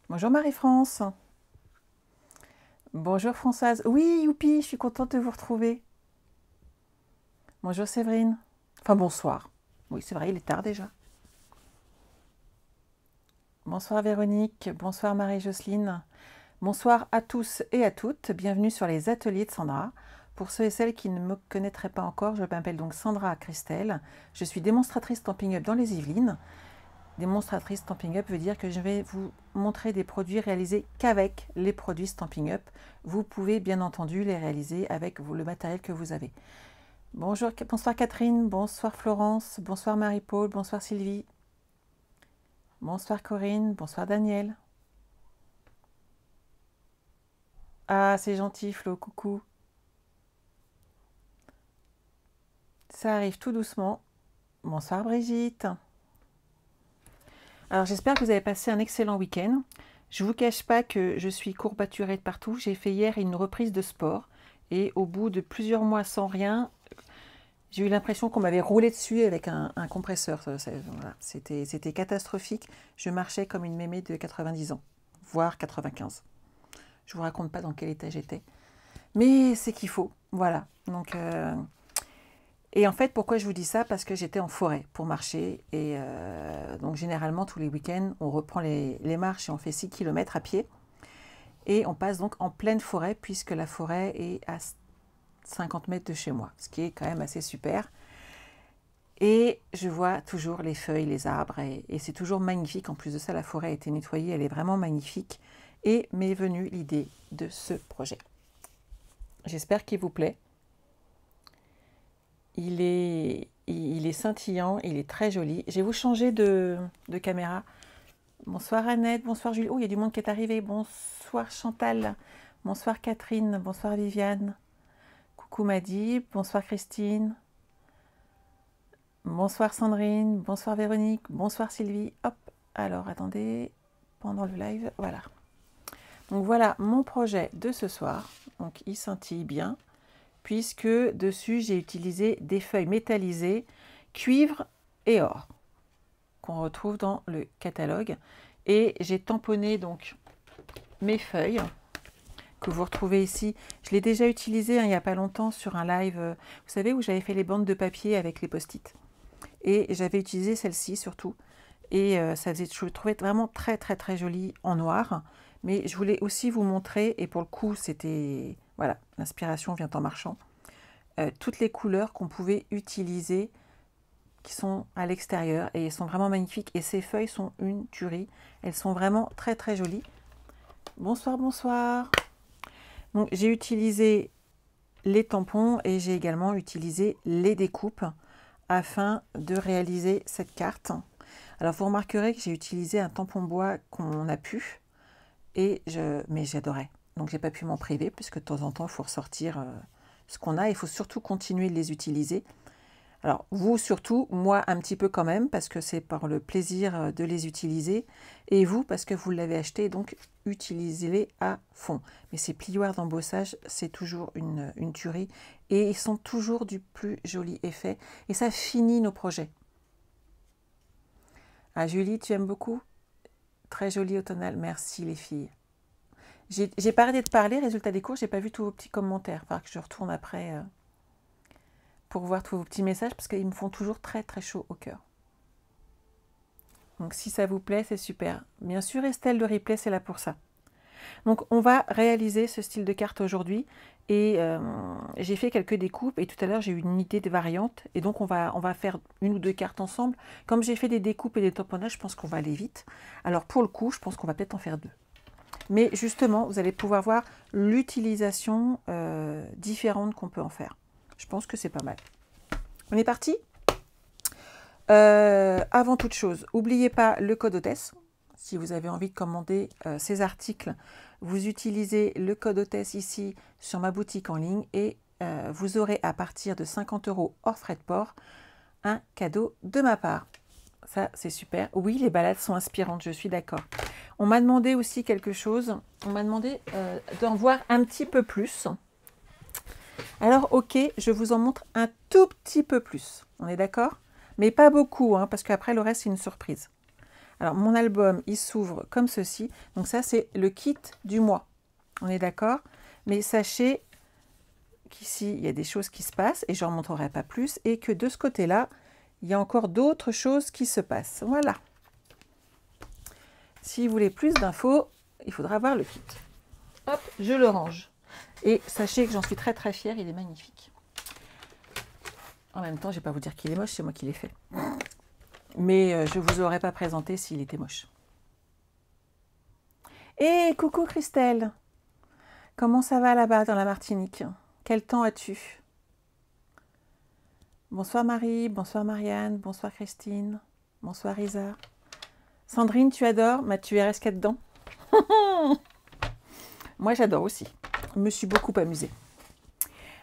Bonjour Marie-France. Bonjour Françoise. Oui, youpi, je suis contente de vous retrouver. Bonjour Séverine. Enfin, bonsoir. Oui, c'est vrai, il est tard déjà. Bonsoir Véronique. Bonsoir Marie-Jocelyne. Bonsoir à tous et à toutes. Bienvenue sur les ateliers de Sandra. Pour ceux et celles qui ne me connaîtraient pas encore, je m'appelle donc Sandra Christelle. Je suis démonstratrice Stampin' Up dans les Yvelines. Démonstratrice Stampin' Up veut dire que je vais vous montrer des produits réalisés qu'avec les produits Stampin' Up. Vous pouvez bien entendu les réaliser avec le matériel que vous avez. Bonjour, bonsoir Catherine, bonsoir Florence, bonsoir Marie-Paul, bonsoir Sylvie, bonsoir Corinne, bonsoir Daniel. Ah, c'est gentil Flo, coucou. Ça arrive tout doucement. Bonsoir Brigitte. Alors j'espère que vous avez passé un excellent week-end. Je ne vous cache pas que je suis courbaturée de partout. J'ai fait hier une reprise de sport et au bout de plusieurs mois sans rien, j'ai eu l'impression qu'on m'avait roulé dessus avec un compresseur. Voilà, c'était catastrophique. Je marchais comme une mémé de 90 ans, voire 95. Je ne vous raconte pas dans quel état j'étais. Mais c'est qu'il faut. Voilà. Donc, et en fait, pourquoi je vous dis ça? Parce que j'étais en forêt pour marcher. Et donc, généralement, tous les week-ends, on reprend les marches et on fait 6 km à pied. Et on passe donc en pleine forêt, puisque la forêt est à 50 mètres de chez moi, ce qui est quand même assez super. Et je vois toujours les feuilles, les arbres, et c'est toujours magnifique. En plus de ça, la forêt a été nettoyée, elle est vraiment magnifique. Et m'est venue l'idée de ce projet. J'espère qu'il vous plaît. Il est scintillant, il est très joli. Je vais vous changer de caméra. Bonsoir Annette, bonsoir Julie. Oh, il y a du monde qui est arrivé. Bonsoir Chantal, bonsoir Catherine, bonsoir Viviane. Coucou Madi, bonsoir Christine. Bonsoir Sandrine, bonsoir Véronique, bonsoir Sylvie. Hop, alors attendez, pendant le live, voilà. Donc voilà mon projet de ce soir. Donc il scintille bien, puisque dessus j'ai utilisé des feuilles métallisées, cuivre et or, qu'on retrouve dans le catalogue. Et j'ai tamponné donc mes feuilles, que vous retrouvez ici. Je l'ai déjà utilisé il n'y a pas longtemps sur un live, vous savez, où j'avais fait les bandes de papier avec les post-it. Et j'avais utilisé celle-ci surtout. Et ça faisait, je le trouvais vraiment très très très joli en noir. Mais je voulais aussi vous montrer, et pour le coup c'était, voilà, l'inspiration vient en marchant, toutes les couleurs qu'on pouvait utiliser qui sont à l'extérieur. Et elles sont vraiment magnifiques. Et ces feuilles sont une tuerie. Elles sont vraiment très très jolies. Bonsoir, bonsoir. Donc j'ai utilisé les tampons et j'ai également utilisé les découpes afin de réaliser cette carte. Alors vous remarquerez que j'ai utilisé un tampon bois qu'on a pu, mais j'adorais. Donc j'ai pas pu m'en priver puisque de temps en temps il faut ressortir ce qu'on a. Il faut surtout continuer de les utiliser. Alors vous surtout, moi un petit peu quand même parce que c'est par le plaisir de les utiliser, et vous parce que vous l'avez acheté, donc utilisez-les à fond. Mais ces plioirs d'embossage, c'est toujours une tuerie et ils sont toujours du plus joli effet et ça finit nos projets. Ah Julie, tu aimes beaucoup? Très joli automnal, merci les filles. J'ai pas arrêté de parler, résultat des cours, j'ai pas vu tous vos petits commentaires. Il faudra que je retourne après pour voir tous vos petits messages parce qu'ils me font toujours très très chaud au cœur. Donc si ça vous plaît, c'est super. Bien sûr, Estelle, le replay, c'est là pour ça. Donc on va réaliser ce style de carte aujourd'hui et j'ai fait quelques découpes et tout à l'heure j'ai eu une idée de variante et donc on va faire une ou deux cartes ensemble. Comme j'ai fait des découpes et des tamponnages, je pense qu'on va aller vite. Alors pour le coup, je pense qu'on va peut-être en faire deux. Mais justement, vous allez pouvoir voir l'utilisation différente qu'on peut en faire. Je pense que c'est pas mal. On est parti? Avant toute chose, n'oubliez pas le code hôtesse. Si vous avez envie de commander ces articles, vous utilisez le code hôtesse ici sur ma boutique en ligne et vous aurez à partir de 50 € hors frais de port un cadeau de ma part. Ça, c'est super. Oui, les balades sont inspirantes, je suis d'accord. On m'a demandé aussi quelque chose. On m'a demandé d'en voir un petit peu plus. Alors, ok, je vous en montre un tout petit peu plus. On est d'accord? Mais pas beaucoup, hein, parce qu'après, le reste, c'est une surprise. Alors, mon album, il s'ouvre comme ceci. Donc ça, c'est le kit du mois. On est d'accord? Mais sachez qu'ici, il y a des choses qui se passent et je n'en montrerai pas plus. Et que de ce côté-là, il y a encore d'autres choses qui se passent. Voilà. Si vous voulez plus d'infos, il faudra voir le kit. Hop, je le range. Et sachez que j'en suis très très fière, il est magnifique. En même temps, je ne vais pas vous dire qu'il est moche, c'est moi qui l'ai fait. Mais je ne vous aurais pas présenté s'il était moche. Et coucou Christelle! Comment ça va là-bas dans la Martinique? Quel temps as-tu? Bonsoir Marie, bonsoir Marianne, bonsoir Christine, bonsoir Isa. Sandrine, tu adores? Tu es resquée dedans? Moi, j'adore aussi. Je me suis beaucoup amusée.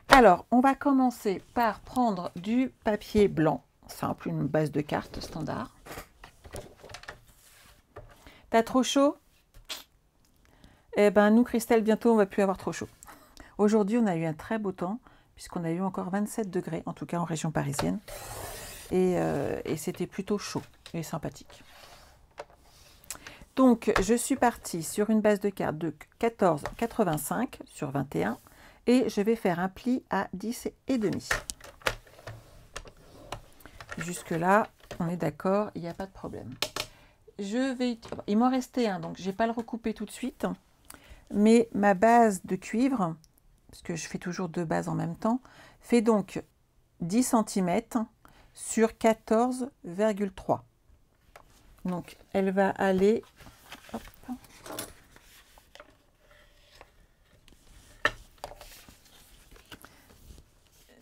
Alors, on va commencer par prendre du papier blanc, simple, une base de cartes standard. T'as trop chaud? Eh ben, nous, Christelle, bientôt, on va plus avoir trop chaud. Aujourd'hui, on a eu un très beau temps, puisqu'on a eu encore 27 degrés, en tout cas en région parisienne. Et c'était plutôt chaud et sympathique. Donc, je suis partie sur une base de cartes de 14,85 sur 21 et je vais faire un pli à 10,5. Jusque-là, on est d'accord, il n'y a pas de problème. Il m'en restait un, donc je ne vais pas le recouper tout de suite. Mais ma base de cuivre, parce que je fais toujours deux bases en même temps, fait donc 10 cm sur 14,3. Donc, elle va aller... Hop.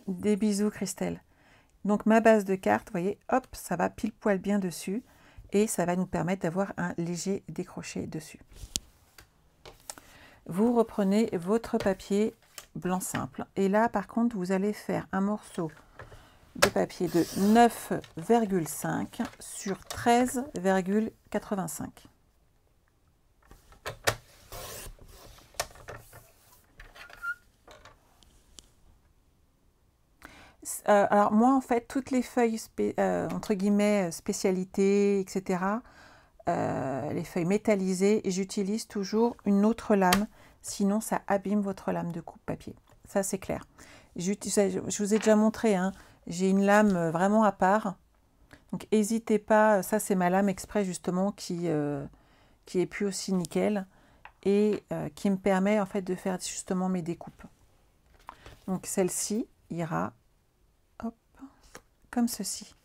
Des bisous, Christelle. Donc, ma base de cartes, vous voyez, hop, ça va pile poil bien dessus. Et ça va nous permettre d'avoir un léger décroché dessus. Vous reprenez votre papier blanc simple. Et là, par contre, vous allez faire un morceau de papier de 9,5 sur 13,85. Alors moi, en fait, toutes les feuilles, entre guillemets, spécialités, etc., les feuilles métallisées, j'utilise toujours une autre lame, sinon ça abîme votre lame de coupe papier. Ça, c'est clair. Je vous ai déjà montré, hein, j'ai une lame vraiment à part. Donc, n'hésitez pas, ça c'est ma lame exprès justement qui est plus aussi nickel et qui me permet en fait de faire justement mes découpes. Donc, celle-ci ira hop, comme ceci.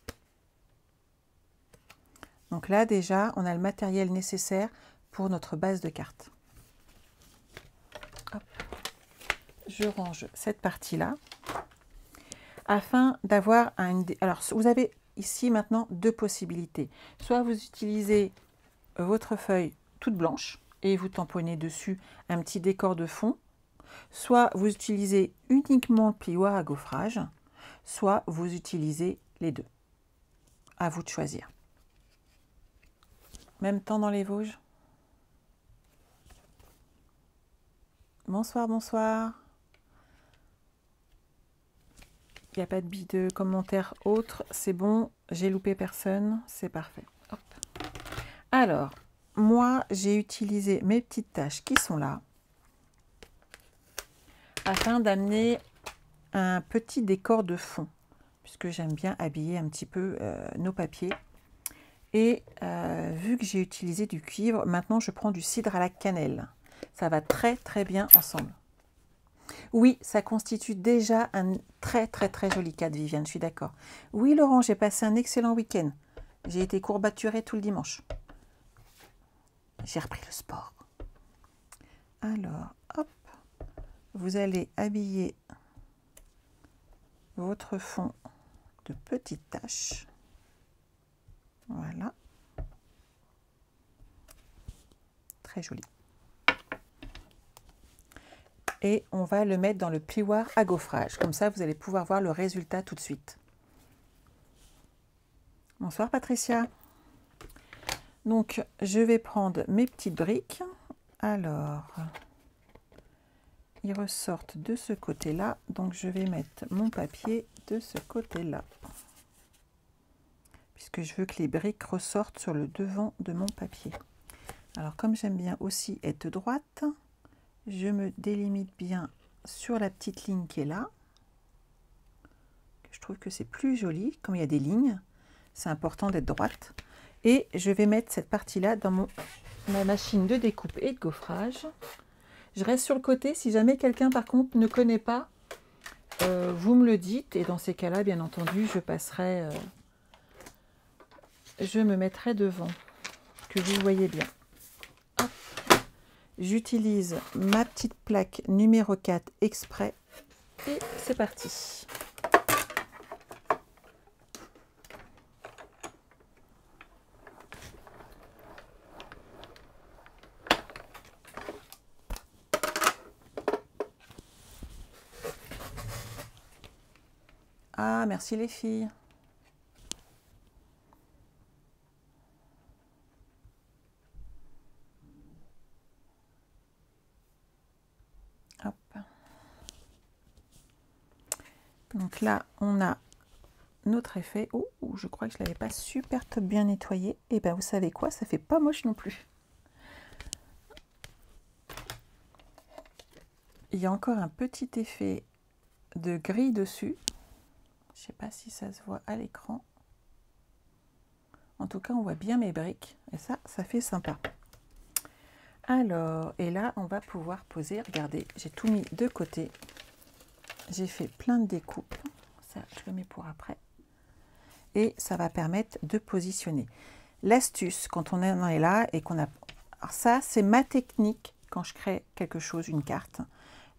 Donc là, déjà, on a le matériel nécessaire pour notre base de cartes. Hop. Je range cette partie-là afin d'avoir un... Alors, vous avez ici maintenant deux possibilités. Soit vous utilisez votre feuille toute blanche et vous tamponnez dessus un petit décor de fond. Soit vous utilisez uniquement le plioir à gaufrage, soit vous utilisez les deux. À vous de choisir. Même temps dans les Vosges. Bonsoir, bonsoir. Il n'y a pas de commentaires autres. C'est bon, j'ai loupé personne. C'est parfait. Hop. Alors, moi, j'ai utilisé mes petites taches qui sont là afin d'amener un petit décor de fond, puisque j'aime bien habiller un petit peu nos papiers. Et vu que j'ai utilisé du cuivre, maintenant je prends du cidre à la cannelle. Ça va très très bien ensemble. Oui, ça constitue déjà un très très très joli cadre, Viviane, je suis d'accord. Oui, Laurent, j'ai passé un excellent week-end. J'ai été courbaturée tout le dimanche. J'ai repris le sport. Alors, hop, vous allez habiller votre fond de petites taches. Voilà. Très joli. Et on va le mettre dans le plioir à gaufrage. Comme ça, vous allez pouvoir voir le résultat tout de suite. Bonsoir Patricia. Donc, je vais prendre mes petites briques. Alors, ils ressortent de ce côté-là. Donc, je vais mettre mon papier de ce côté-là. puisque je veux que les briques ressortent sur le devant de mon papier. Alors comme j'aime bien aussi être droite, je me délimite bien sur la petite ligne qui est là. Je trouve que c'est plus joli, comme il y a des lignes, c'est important d'être droite. Et je vais mettre cette partie-là dans ma machine de découpe et de gaufrage. Je reste sur le côté, si jamais quelqu'un par contre ne connaît pas, vous me le dites, et dans ces cas-là, bien entendu, je me mettrai devant, que vous voyez bien. J'utilise ma petite plaque numéro 4 exprès, et c'est parti. Ah, merci les filles. Hop. Donc là, on a notre effet. Oh, je crois que je ne l'avais pas super top bien nettoyé. Et bien, vous savez quoi, ça fait pas moche non plus. Il y a encore un petit effet de gris dessus. Je ne sais pas si ça se voit à l'écran. En tout cas, on voit bien mes briques. Et ça fait sympa. Alors, et là, on va pouvoir poser. Regardez, j'ai tout mis de côté. J'ai fait plein de découpes. Ça, je le mets pour après. Et ça va permettre de positionner. L'astuce, quand on en est là et qu'on a... Alors ça, c'est ma technique quand je crée quelque chose, une carte.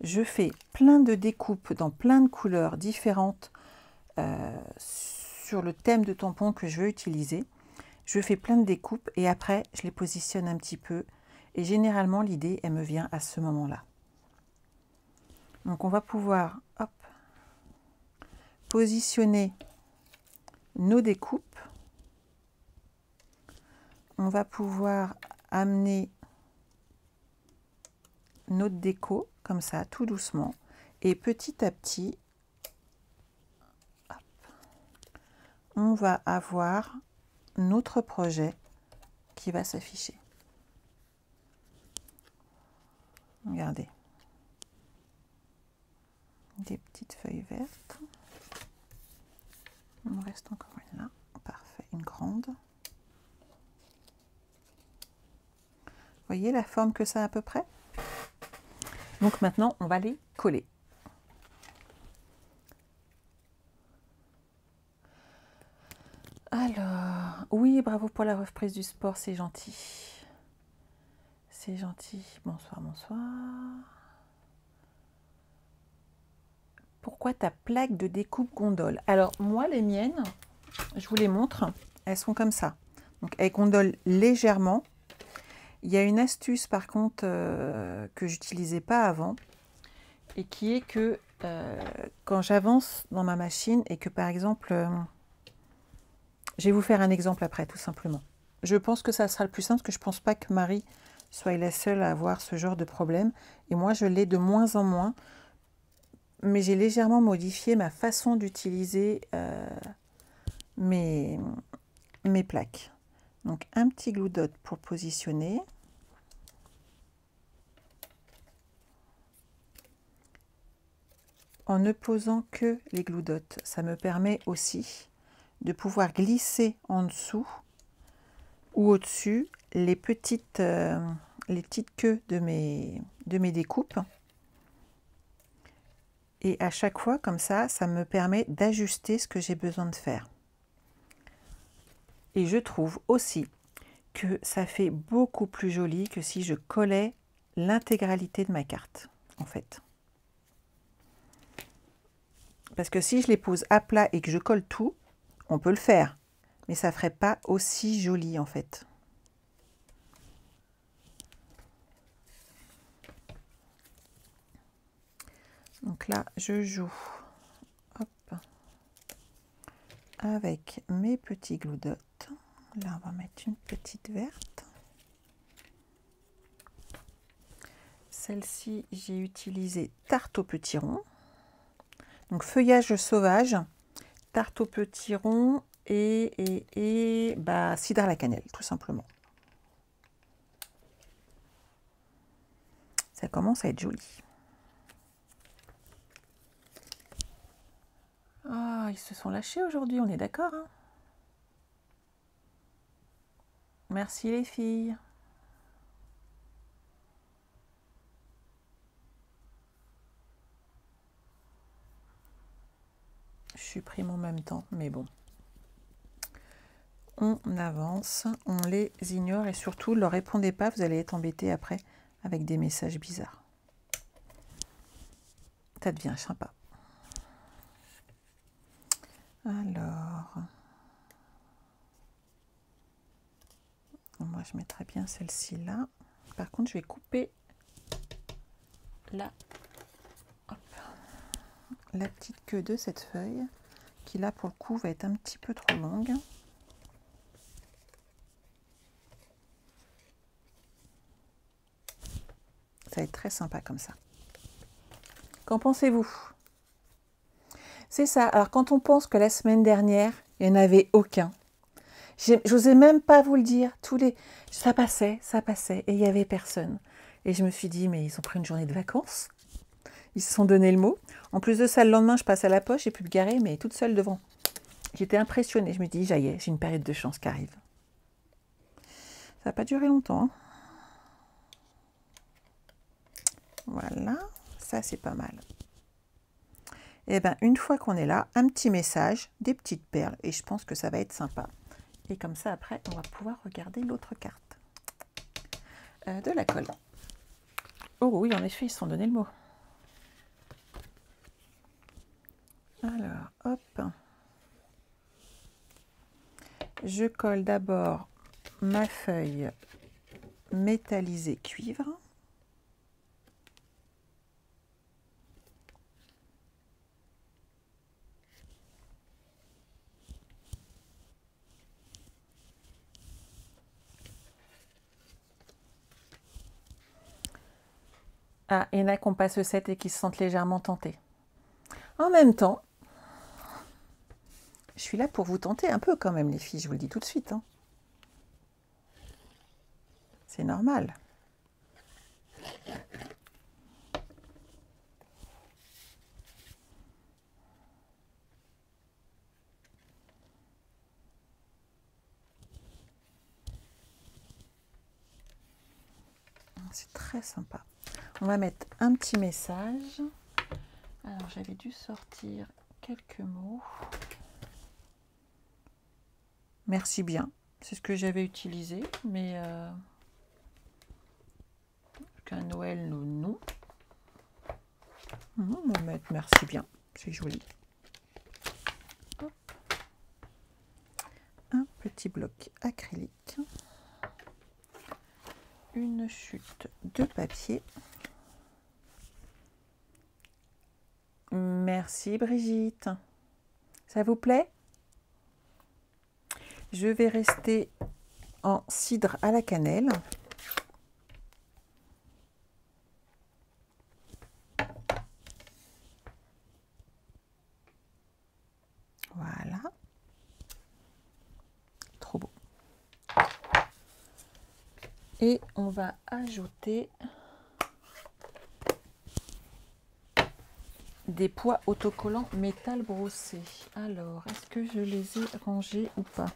Je fais plein de découpes dans plein de couleurs différentes sur le thème de tampon que je veux utiliser. Je fais plein de découpes et après, je les positionne un petit peu. Et généralement, l'idée, elle me vient à ce moment-là. Donc, on va pouvoir hop, positionner nos découpes. On va pouvoir amener notre déco, comme ça, tout doucement. Et petit à petit, hop, on va avoir notre projet qui va s'afficher. Regardez. Des petites feuilles vertes. Il me reste encore une là. Parfait, une grande. Vous voyez la forme que ça a à peu près? Donc maintenant, on va les coller. Alors, oui, bravo pour la reprise du sport, c'est gentil. C'est gentil. Bonsoir, bonsoir. Pourquoi ta plaque de découpe gondole? Alors, moi, les miennes, je vous les montre, elles sont comme ça. Donc, elles gondolent légèrement. Il y a une astuce, par contre, que j'utilisais pas avant, et qui est que quand j'avance dans ma machine et que, par exemple, je vais vous faire un exemple après, tout simplement. Je pense que ça sera le plus simple, parce que je ne pense pas que Marie soit la seule à avoir ce genre de problème. Et moi, je l'ai de moins en moins. Mais j'ai légèrement modifié ma façon d'utiliser mes plaques. Donc, un petit glue dot pour positionner. En ne posant que les glue dots, ça me permet aussi de pouvoir glisser en dessous ou au-dessus les petites queues de mes découpes. Et à chaque fois, comme ça me permet d'ajuster ce que j'ai besoin de faire. Et je trouve aussi que ça fait beaucoup plus joli que si je collais l'intégralité de ma carte, en fait. Parce que si je les pose à plat et que je colle tout, on peut le faire. Mais ça ne ferait pas aussi joli, en fait. Donc là, je joue hop, avec mes petits glue dots. Là, on va mettre une petite verte. Celle-ci, j'ai utilisé tarte au petit rond. Donc, feuillage sauvage, tarte au petit rond et bah, cidre à la cannelle, tout simplement. Ça commence à être joli. Ah, ils se sont lâchés aujourd'hui, on est d'accord, hein? Merci les filles. Je supprime en même temps, mais bon. On avance, on les ignore et surtout, ne leur répondez pas, vous allez être embêtés après avec des messages bizarres. Ça devient sympa. Alors, moi je mettrais bien celle-ci là. Par contre, je vais couper la petite queue de cette feuille qui là pour le coup va être un petit peu trop longue. Ça va être très sympa comme ça. Qu'en pensez-vous? C'est ça. Alors quand on pense que la semaine dernière, il n'y en avait aucun. J'osais même pas vous le dire. Ça passait, et il n'y avait personne. Et je me suis dit, mais ils ont pris une journée de vacances. Ils se sont donné le mot. En plus de ça, le lendemain, je passe à la poche, j'ai pu me garer, mais toute seule devant. J'étais impressionnée. Je me dis, j'aille, j'ai une période de chance qui arrive. Ça n'a pas duré longtemps. Hein. Voilà, ça c'est pas mal. Et bien, une fois qu'on est là, un petit message, des petites perles, et je pense que ça va être sympa. Et comme ça, après, on va pouvoir regarder l'autre carte de la colle. Oh oui, en effet, ils se sont donné le mot. Alors, hop. Je colle d'abord ma feuille métallisée cuivre. Ah, il y en a qui ont pas ce set et qui se sentent légèrement tentés. En même temps, je suis là pour vous tenter un peu quand même, les filles, je vous le dis tout de suite. Hein. C'est normal. C'est très sympa. On va mettre un petit message. Alors, j'avais dû sortir quelques mots. Merci bien. C'est ce que j'avais utilisé, mais qu'un Noël, non. On va mettre merci bien. C'est joli. Hop. Un petit bloc acrylique. Une chute de papier. Merci Brigitte. Ça vous plaît? Je vais rester en cidre à la cannelle. Voilà. Trop beau. Et on va ajouter des poids autocollants métal brossé. Alors, est-ce que je les ai rangés ou pas?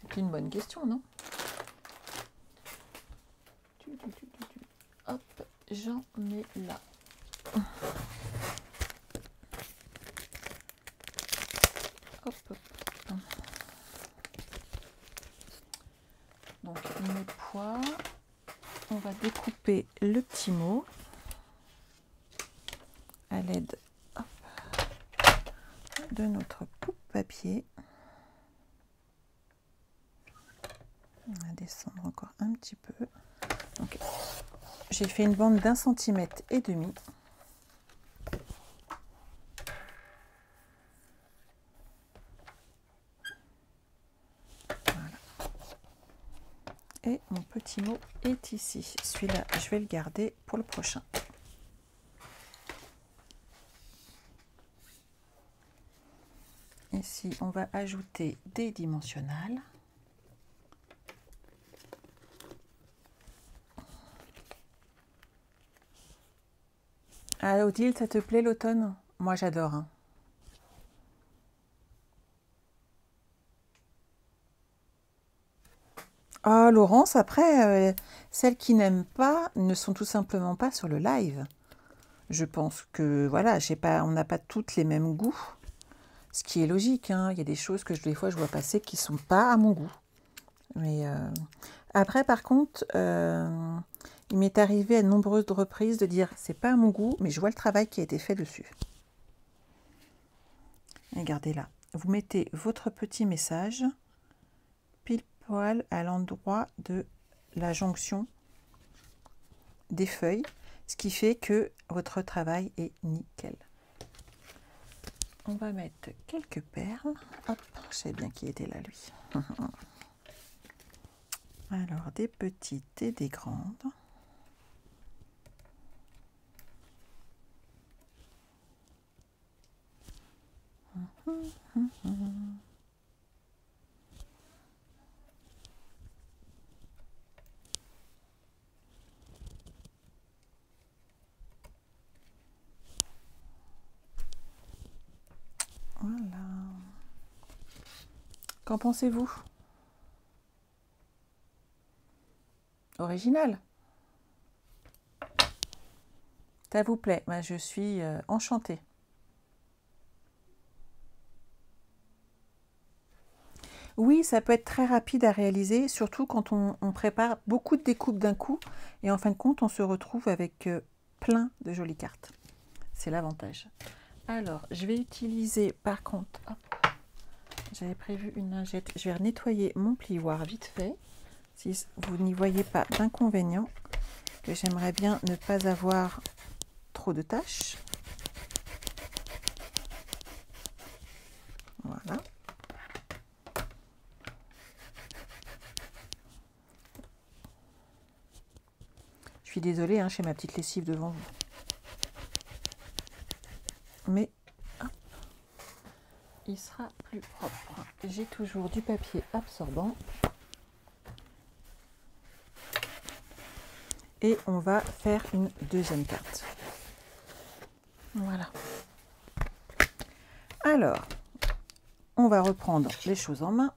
C'est une bonne question, non? Hop, j'en mets là. Hop, hop. Donc, mes poids, on va découper le petit mot à l'aide de notre coupe papier. On va descendre encore un petit peu. Donc, j'ai fait une bande d'1,5 cm. Voilà. Et mon petit mot est ici. Celui-là, je vais le garder pour le prochain. Ici, on va ajouter des dimensionnels. Ah, Odile, ça te plaît l'automne? Moi, j'adore. Hein. Ah, Laurence, après, celles qui n'aiment pas ne sont tout simplement pas sur le live. Je pense que, voilà, on n'a pas toutes les mêmes goûts. Ce qui est logique, hein. Il y a des choses que des fois je vois passer qui ne sont pas à mon goût. Mais après, par contre, il m'est arrivé à de nombreuses reprises de dire c'est pas à mon goût, mais je vois le travail qui a été fait dessus. Regardez là, vous mettez votre petit message pile poil à l'endroit de la jonction des feuilles, ce qui fait que votre travail est nickel. On va mettre quelques perles. Hop, je sais bien qui était là, lui. Alors, des petites et des grandes. Voilà. Qu'en pensez-vous? Original? Ça vous plaît? Moi, je suis enchantée. Oui, ça peut être très rapide à réaliser, surtout quand on prépare beaucoup de découpes d'un coup et en fin de compte, on se retrouve avec plein de jolies cartes. C'est l'avantage. Alors, je vais utiliser par contre, j'avais prévu une lingette, je vais nettoyer mon plioir vite fait, si vous n'y voyez pas d'inconvénient, que j'aimerais bien ne pas avoir trop de tâches. Voilà. Je suis désolée, hein, j'ai ma petite lessive devant vous. Mais hop, il sera plus propre. J'ai toujours du papier absorbant. Et on va faire une deuxième carte. Voilà. Alors, on va reprendre les choses en main.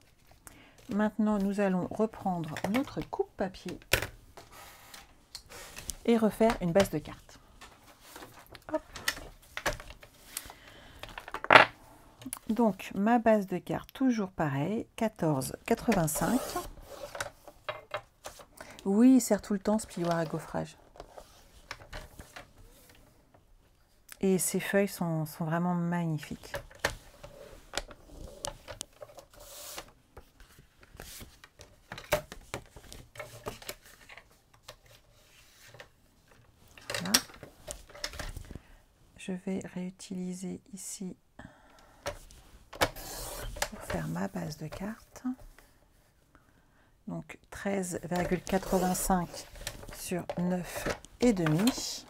Maintenant, nous allons reprendre notre coupe papier et refaire une base de cartes. Hop. Donc, ma base de cartes, toujours pareil, 14,85. Oui, il sert tout le temps ce plioir à gaufrage. Et ces feuilles sont vraiment magnifiques. Voilà. Je vais réutiliser ici pour faire ma base de cartes. Donc 13,85 sur 9,5.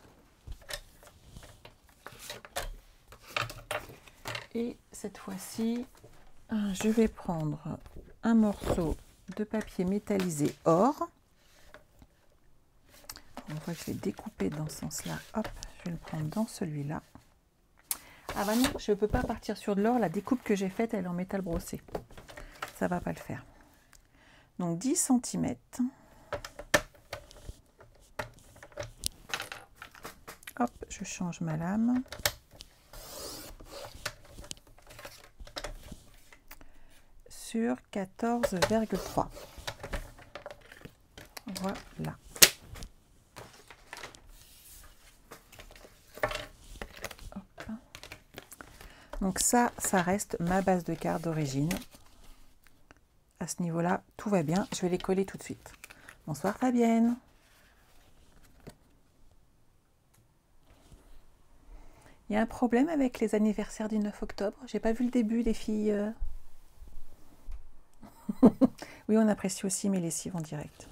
Et cette fois-ci, je vais prendre un morceau de papier métallisé or. On voit que je vais découper dans ce sens-là. Hop, je vais le prendre dans celui-là. Ah bah non, je ne peux pas partir sur de l'or. La découpe que j'ai faite, elle est en métal brossé. Ça ne va pas le faire. Donc 10 cm. Hop, je change ma lame. Sur 14,3. Voilà. Hop. Donc ça reste ma base de cartes d'origine. À ce niveau-là, tout va bien. Je vais les coller tout de suite. Bonsoir Fabienne. Il y a un problème avec les anniversaires du 9 octobre. J'ai pas vu le début, les filles. Oui, on apprécie aussi mes lessives en direct.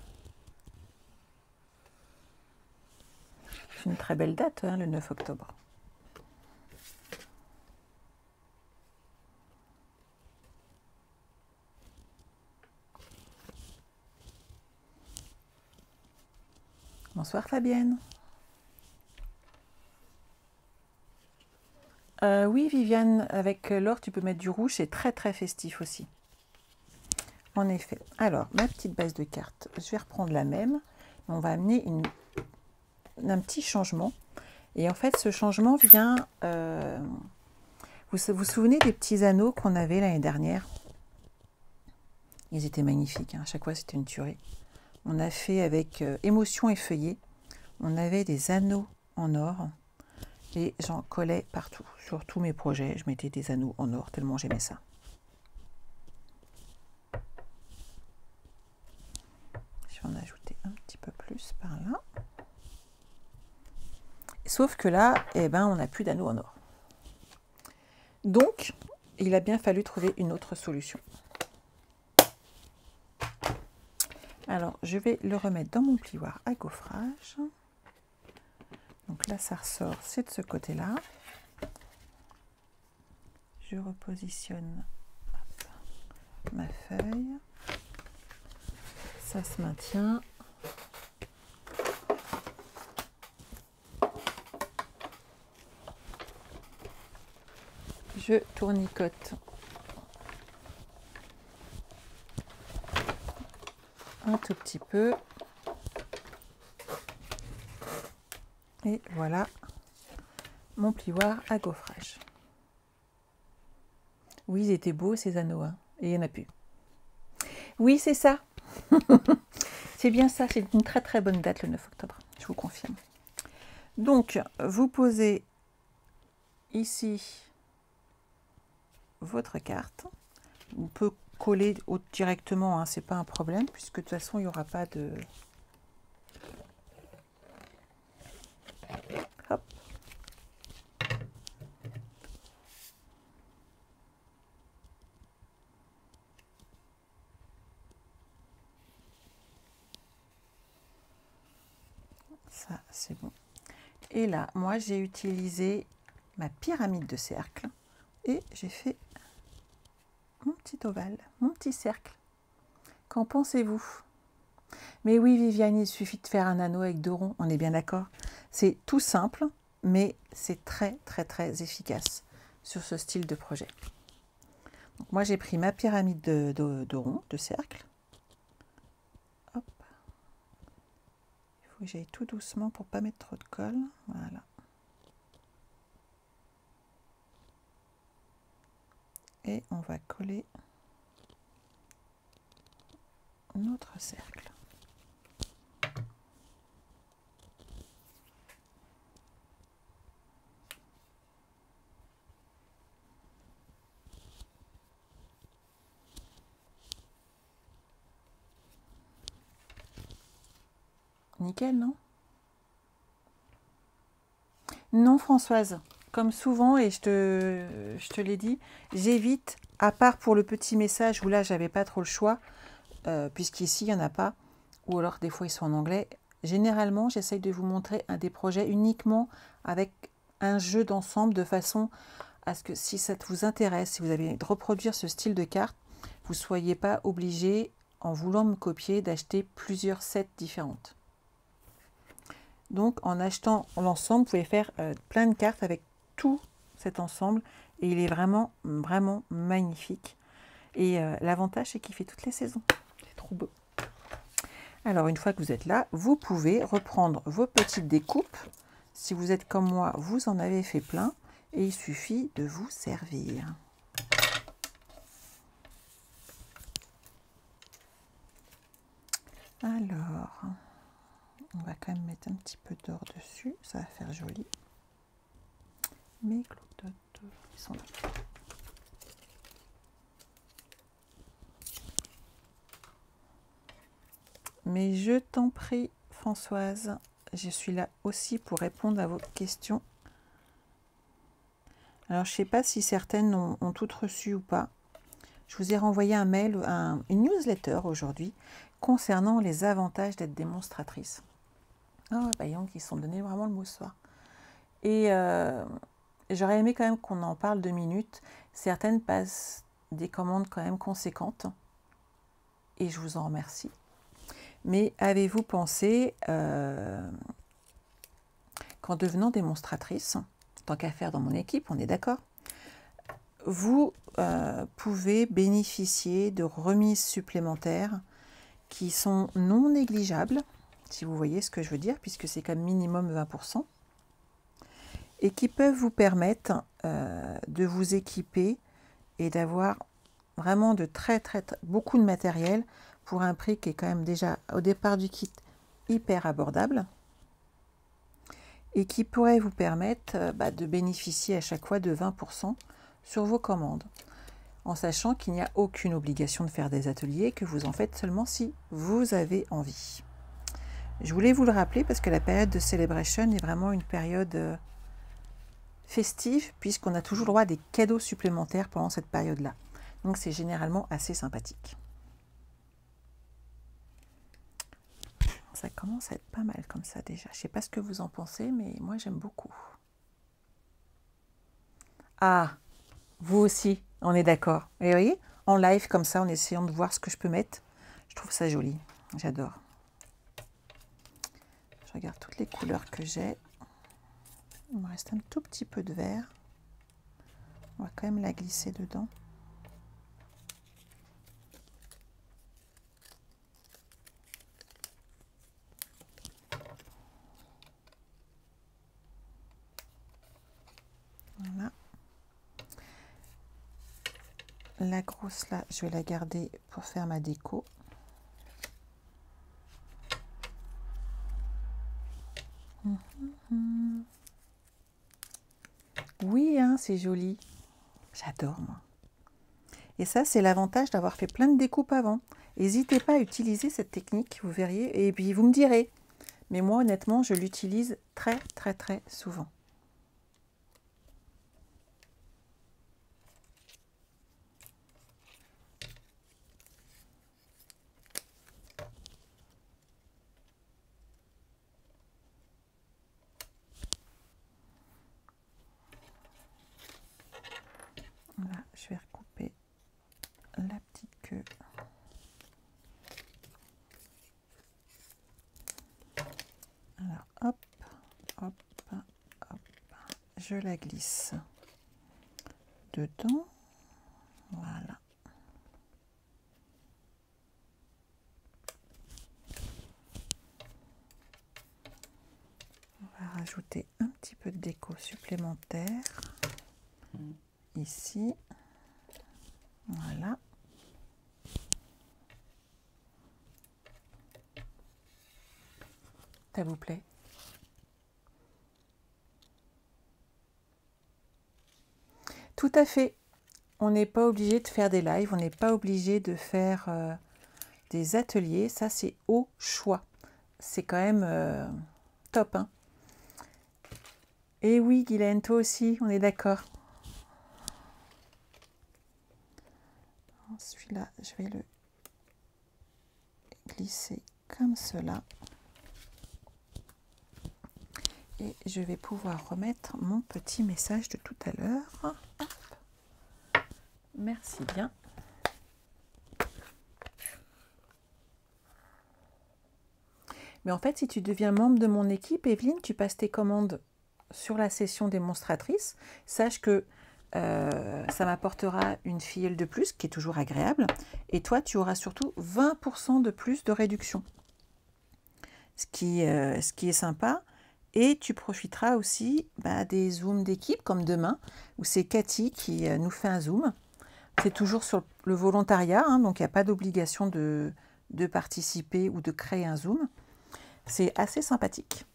C'est une très belle date, hein, le 9 octobre. Bonsoir Fabienne. Oui Viviane, avec l'or tu peux mettre du rouge, c'est très très festif aussi. En effet. Alors, ma petite base de cartes, je vais reprendre la même. On va amener un petit changement. Et en fait, ce changement vient... vous vous souvenez des petits anneaux qu'on avait l'année dernière? Ils étaient magnifiques, hein. À chaque fois, c'était une tuerie. On a fait avec émotion et feuillet. On avait des anneaux en or. Et j'en collais partout. Sur tous mes projets, je mettais des anneaux en or, tellement j'aimais ça. Je vais en ajouter un petit peu plus par là. Sauf que là, eh ben, on n'a plus d'anneaux en or. Donc, il a bien fallu trouver une autre solution. Alors, je vais le remettre dans mon plioir à gaufrage. Donc là, ça ressort, c'est de ce côté-là. Je repositionne ma feuille. Ça se maintient. Je tournicote un tout petit peu. Et voilà mon plioir à gaufrage. Oui, ils étaient beaux ces anneaux, hein, et il n'y en a plus. Oui, c'est ça. C'est bien ça, c'est une très très bonne date le 9 octobre, je vous confirme. Donc, vous posez ici votre carte. On peut coller directement, hein, c'est pas un problème, puisque de toute façon, il n'y aura pas de... Hop. Ça, c'est bon. Et là, moi, j'ai utilisé ma pyramide de cercle et j'ai fait mon petit ovale, mon petit cercle. Qu'en pensez-vous? Mais oui, Viviane, il suffit de faire un anneau avec 2 ronds, on est bien d'accord. C'est tout simple, mais c'est très, très, très efficace sur ce style de projet. Donc, moi, j'ai pris ma pyramide de ronds, de cercle. Hop. Il faut que j'aille tout doucement pour ne pas mettre trop de colle. Voilà. Et on va coller notre cercle. Nickel, non? Non, Françoise, comme souvent, et je te l'ai dit, j'évite, à part pour le petit message où là, j'avais pas trop le choix, puisqu'ici, il n'y en a pas, ou alors des fois, ils sont en anglais. Généralement, j'essaye de vous montrer un des projets uniquement avec un jeu d'ensemble, de façon à ce que si ça vous intéresse, si vous avez envie de reproduire ce style de carte, vous ne soyez pas obligé, en voulant me copier, d'acheter plusieurs sets différentes. Donc, en achetant l'ensemble, vous pouvez faire plein de cartes avec tout cet ensemble. Et il est vraiment, vraiment magnifique. Et l'avantage, c'est qu'il fait toutes les saisons. C'est trop beau. Alors, une fois que vous êtes là, vous pouvez reprendre vos petites découpes. Si vous êtes comme moi, vous en avez fait plein. Et il suffit de vous servir. Alors... on va quand même mettre un petit peu d'or dessus, ça va faire joli. Mes clodotes, ils sont là. Mais je t'en prie, Françoise, je suis là aussi pour répondre à vos questions. Alors, je ne sais pas si certaines ont toutes reçu ou pas. Je vous ai renvoyé un mail, une newsletter aujourd'hui concernant les avantages d'être démonstratrice. Ah, bah, ils sont donnés vraiment le mot ce soir. Et j'aurais aimé quand même qu'on en parle 2 minutes. Certaines passent des commandes quand même conséquentes. Et je vous en remercie. Mais avez-vous pensé, qu'en devenant démonstratrice, tant qu'à faire dans mon équipe, on est d'accord, vous pouvez bénéficier de remises supplémentaires qui sont non négligeables, si vous voyez ce que je veux dire, puisque c'est comme minimum 20%, et qui peuvent vous permettre de vous équiper et d'avoir vraiment de beaucoup de matériel pour un prix qui est quand même déjà au départ du kit hyper abordable et qui pourrait vous permettre de bénéficier à chaque fois de 20% sur vos commandes, en sachant qu'il n'y a aucune obligation de faire des ateliers, que vous en faites seulement si vous avez envie. Je voulais vous le rappeler parce que la période de Celebration est vraiment une période festive, puisqu'on a toujours le droit à des cadeaux supplémentaires pendant cette période-là. Donc c'est généralement assez sympathique. Ça commence à être pas mal comme ça déjà. Je ne sais pas ce que vous en pensez, mais moi j'aime beaucoup. Ah, vous aussi, on est d'accord. Et vous voyez, en live comme ça, en essayant de voir ce que je peux mettre, je trouve ça joli. J'adore. Je regarde toutes les couleurs que j'ai. Il me reste un tout petit peu de vert. On va quand même la glisser dedans. Voilà. La grosse là, je vais la garder pour faire ma déco. Oui, hein, c'est joli. J'adore, moi. Et ça, c'est l'avantage d'avoir fait plein de découpes avant. N'hésitez pas à utiliser cette technique, vous verriez. Et puis, vous me direz. Mais moi, honnêtement, je l'utilise très souvent. Voilà, je vais recouper la petite queue. Alors, hop, hop, hop, je la glisse dedans. Voilà. On va rajouter un petit peu de déco supplémentaire. Ici. Voilà. Ça vous plaît? Tout à fait. On n'est pas obligé de faire des lives, on n'est pas obligé de faire des ateliers. Ça, c'est au choix. C'est quand même top. Hein. Et oui, Guylaine, toi aussi, on est d'accord. Celui-là, je vais le glisser comme cela. Et je vais pouvoir remettre mon petit message de tout à l'heure. Merci bien. Mais en fait, si tu deviens membre de mon équipe, Evelyne, tu passes tes commandes sur la session démonstratrice. Sache que ça m'apportera une filleule de plus, qui est toujours agréable. Et toi, tu auras surtout 20% de plus de réduction. Ce qui est sympa. Et tu profiteras aussi des zooms d'équipe, comme demain, où c'est Cathy qui nous fait un zoom. C'est toujours sur le volontariat, hein, donc il n'y a pas d'obligation de participer ou de créer un zoom. C'est assez sympathique.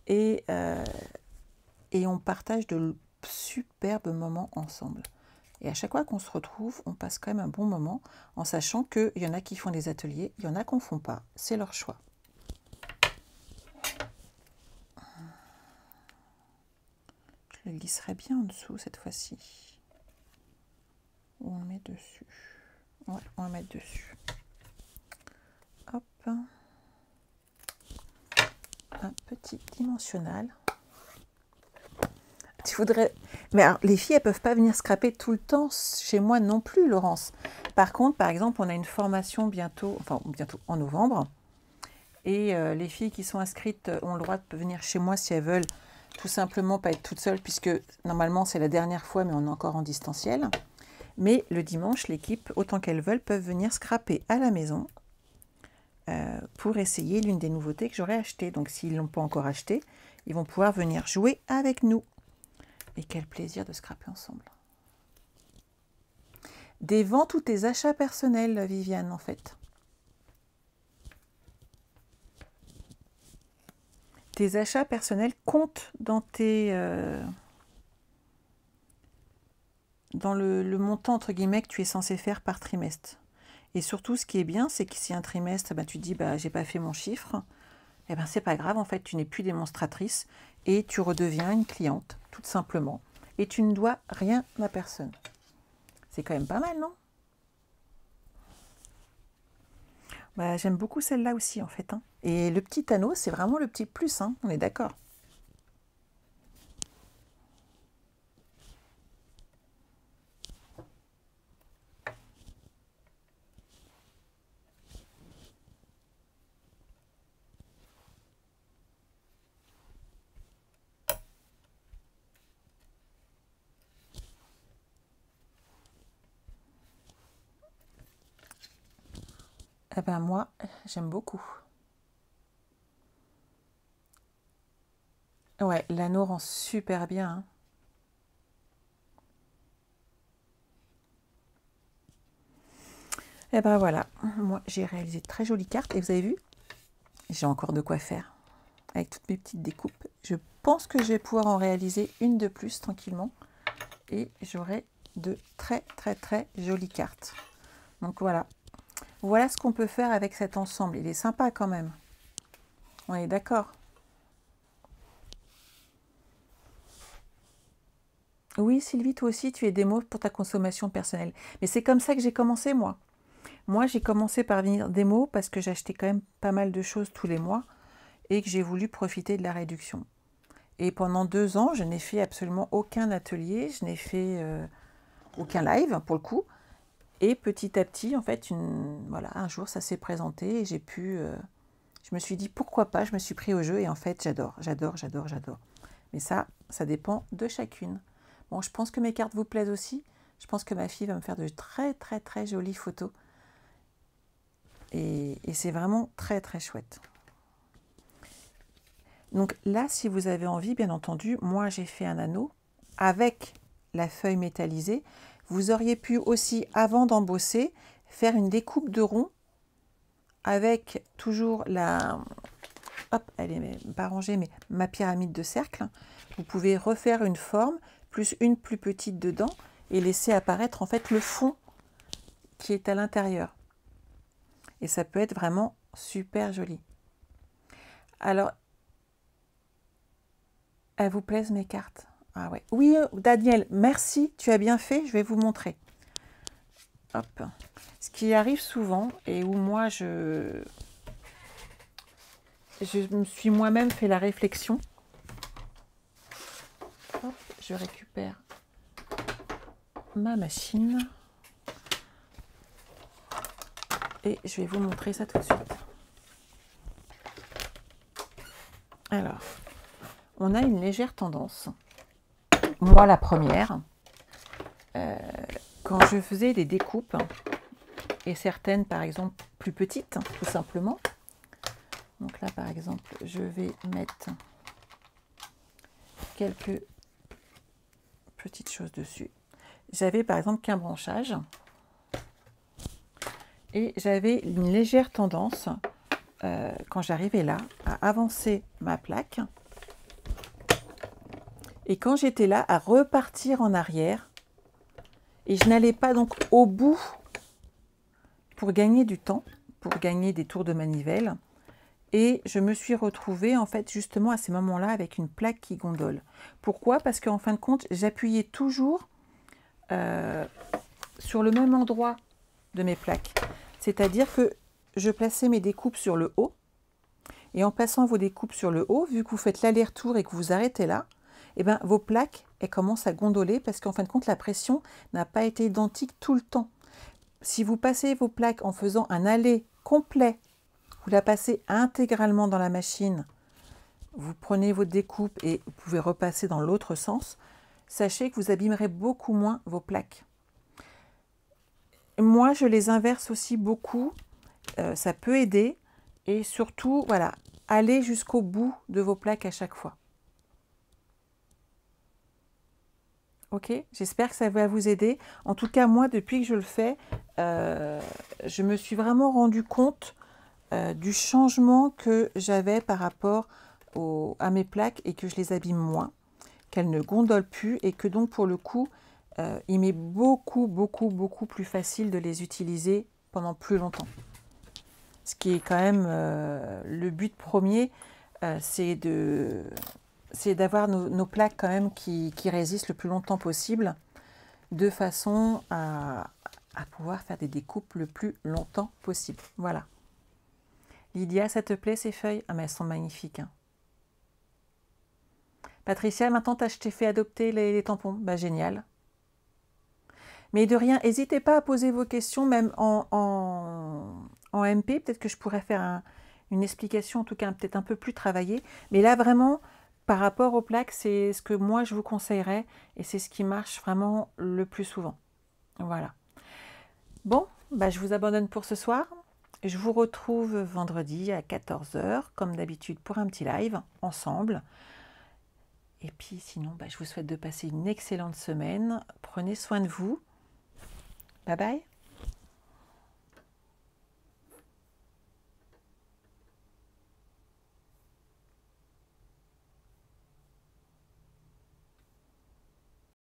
Et on partage de superbes moments ensemble. Et à chaque fois qu'on se retrouve, on passe quand même un bon moment, en sachant qu'il y en a qui font des ateliers, il y en a qui n'en font pas. C'est leur choix. Je le glisserai bien en dessous cette fois-ci. Ou on le met dessus. Ouais, on va le mettre dessus. Hop. Un petit dimensionnal. Tu voudrais... Mais alors, les filles, elles peuvent pas venir scraper tout le temps chez moi non plus, Laurence. Par contre, par exemple, on a une formation bientôt, enfin bientôt en novembre. Et les filles qui sont inscrites ont le droit de venir chez moi si elles veulent tout simplement pas être toutes seules, puisque normalement c'est la dernière fois, mais on est encore en distanciel. Mais le dimanche, l'équipe, autant qu'elles veulent, peuvent venir scraper à la maison pour essayer l'une des nouveautés que j'aurais achetées. Donc s'ils ne l'ont pas encore acheté, ils vont pouvoir venir jouer avec nous. Et quel plaisir de scraper ensemble. Des ventes ou tes achats personnels, Viviane, en fait. Tes achats personnels comptent dans dans le montant, entre guillemets, que tu es censé faire par trimestre. Et surtout, ce qui est bien, c'est que si un trimestre, tu te dis, j'ai pas fait mon chiffre, c'est pas grave, en fait, tu n'es plus démonstratrice et tu redeviens une cliente, tout simplement. Et tu ne dois rien à personne. C'est quand même pas mal, non? J'aime beaucoup celle-là aussi, en fait. Et le petit anneau, c'est vraiment le petit plus, on est d'accord. Moi, j'aime beaucoup. Ouais, l'anneau rend super bien. Voilà, moi j'ai réalisé de très jolies cartes et vous avez vu, j'ai encore de quoi faire avec toutes mes petites découpes. Je pense que je vais pouvoir en réaliser une de plus tranquillement et j'aurai de très très très jolies cartes. Donc voilà, voilà ce qu'on peut faire avec cet ensemble. Il est sympa quand même. On est d'accord? Oui, Sylvie, toi aussi, tu es démo pour ta consommation personnelle. Mais c'est comme ça que j'ai commencé, moi. Moi, j'ai commencé par venir démo parce que j'achetais quand même pas mal de choses tous les mois et que j'ai voulu profiter de la réduction. Et pendant 2 ans, je n'ai fait absolument aucun atelier, je n'ai fait aucun live, pour le coup. Et petit à petit, en fait, voilà, un jour, ça s'est présenté et j'ai pu... je me suis dit, pourquoi pas, je me suis pris au jeu et en fait, j'adore. Mais ça dépend de chacune. Bon, je pense que mes cartes vous plaisent aussi. Je pense que ma fille va me faire de très, très, très jolies photos. Et c'est vraiment très, très chouette. Donc là, si vous avez envie, bien entendu, moi, j'ai fait un anneau avec la feuille métallisée. Vous auriez pu aussi, avant d'embosser, faire une découpe de rond avec toujours la... Hop, elle est pas rangée, mais ma pyramide de cercle. Vous pouvez refaire une forme, plus une plus petite dedans, et laisser apparaître en fait le fond qui est à l'intérieur. Et ça peut être vraiment super joli. Alors, elles vous plaisent mes cartes? Ah ouais. Oui, Daniel, merci, tu as bien fait, je vais vous montrer. Hop. Ce qui arrive souvent, et où moi je me suis moi-même fait la réflexion. Hop, je récupère ma machine. Et je vais vous montrer ça tout de suite. Alors, on a une légère tendance. Moi, la première, quand je faisais des découpes, et certaines, par exemple, plus petites, tout simplement. Donc là, par exemple, je vais mettre quelques petites choses dessus. J'avais, par exemple, qu'un branchage. Et j'avais une légère tendance, quand j'arrivais là, à avancer ma plaque. Et quand j'étais là, à repartir en arrière. Et je n'allais pas donc au bout pour gagner du temps, pour gagner des tours de manivelle. Et je me suis retrouvée, en fait, justement à ces moments-là, avec une plaque qui gondole. Pourquoi? Parce qu'en fin de compte, j'appuyais toujours sur le même endroit de mes plaques. C'est-à-dire que je plaçais mes découpes sur le haut. Et en passant vos découpes sur le haut, vu que vous faites l'aller-retour et que vous arrêtez là, vos plaques, elles commencent à gondoler parce qu'en fin de compte, la pression n'a pas été identique tout le temps. Si vous passez vos plaques en faisant un aller complet vous la passez intégralement dans la machine, vous prenez votre découpe et vous pouvez repasser dans l'autre sens, sachez que vous abîmerez beaucoup moins vos plaques. Moi, je les inverse aussi beaucoup, ça peut aider. Et surtout, voilà, allez jusqu'au bout de vos plaques à chaque fois. Ok, j'espère que ça va vous aider. En tout cas, moi, depuis que je le fais, je me suis vraiment rendu compte du changement que j'avais par rapport à mes plaques et que je les abîme moins, qu'elles ne gondolent plus et que donc pour le coup, il m'est beaucoup plus facile de les utiliser pendant plus longtemps. Ce qui est quand même le but premier, c'est d'avoir nos plaques quand même qui résistent le plus longtemps possible, de façon à pouvoir faire des découpes le plus longtemps possible. Voilà. Lydia, ça te plaît ces feuilles? Ah mais elles sont magnifiques. Hein. Patricia, maintenant je t'ai fait adopter les tampons. Bah génial. Mais de rien, n'hésitez pas à poser vos questions, même en MP. Peut-être que je pourrais faire une explication, en tout cas peut-être un peu plus travaillée. Mais là, vraiment, par rapport aux plaques, c'est ce que moi, je vous conseillerais. Et c'est ce qui marche vraiment le plus souvent. Voilà. Bon, bah, je vous abandonne pour ce soir. Je vous retrouve vendredi à 14 h, comme d'habitude, pour un petit live ensemble. Et puis sinon, bah, je vous souhaite de passer une excellente semaine. Prenez soin de vous. Bye bye.